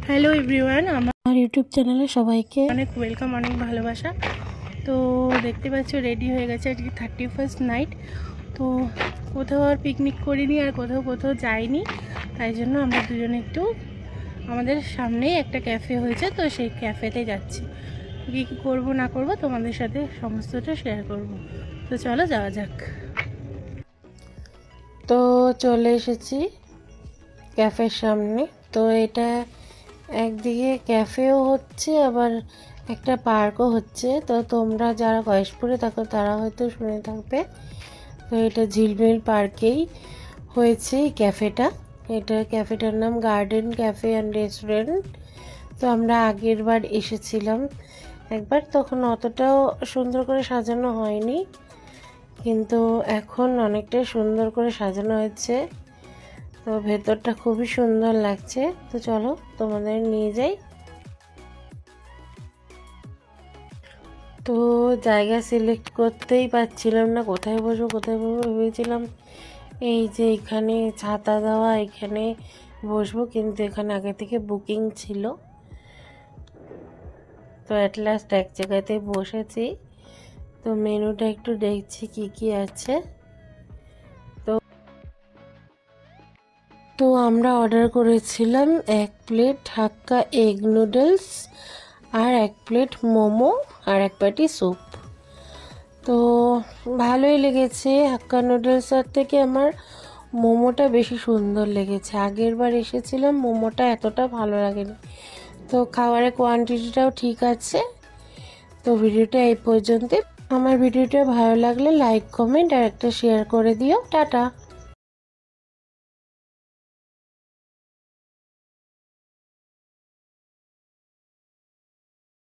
Hello everyone, আমার YouTube চ্যানেলে সবাইকে অনেক ওয়েলকাম, অনেক ভালোবাসা। তো দেখতে পাচ্ছ রেডি হয়ে গেছে, আজকে 31st নাইট। তো কোথাও আর পিকনিক করিনি আর কোথাও যাইনি, তাই জন্য আমরা দুজনে একটু আমাদের সামনেই একটা ক্যাফে হয়েছে, তো সেই ক্যাফেতে যাচ্ছি। কী কী করবো না করবো তোমাদের সাথে সমস্তটা শেয়ার করব। তো চলো যাওয়া যাক। তো চলে এসেছি ক্যাফের সামনে। তো এটা একদিকে ক্যাফেও হচ্ছে, আবার একটা পার্কও হচ্ছে। তো তোমরা যারা গয়েশপুরে থাকো তারা হয়তো শুনে থাকবে। তো এটা ঝিলমিল পার্কেই হয়েছে এই ক্যাফেটা। ক্যাফেটার নাম গার্ডেন ক্যাফে অ্যান্ড রেস্টুরেন্ট। তো আমরা আগের বার এসেছিলাম একবার, তখন অতটাও সুন্দর করে সাজানো হয়নি, কিন্তু এখন অনেকটাই সুন্দর করে সাজানো হয়েছে। তো ভেতরটা খুবই সুন্দর লাগছে। তো চলো তোমাদের নিয়ে যাই। তো জায়গা সিলেক্ট করতেই পারছিলাম না, কোথায় বসবো ভেবেছিলাম এই যে এখানে ছাতা দেওয়া, এখানে বসবো, কিন্তু এখানে আগে থেকে বুকিং ছিল। তো অ্যাট লাস্ট এক জায়গাতে বসেছি। তো মেনুটা একটু দেখছি কি কি আছে। তো আমরা অর্ডার করেছিলাম 1 প্লেট হাক্কা এগ নুডলস, আর 1 প্লেট মোমো, আর 1 বাটি স্যুপ। তো ভালোই লেগেছে। হাক্কা নুডলসের থেকে আমার মোমোটা বেশি সুন্দর লেগেছে। আগের বার এসেছিলাম, মোমোটা এতটা ভালো লাগেনি। তো খাবারের কোয়ান্টিটিটাও ঠিক আছে। তো ভিডিওটা এই পর্যন্ত। আমার ভিডিওটা ভালো লাগলে লাইক, কমেন্ট আর একটা শেয়ার করে দিও। টাটা।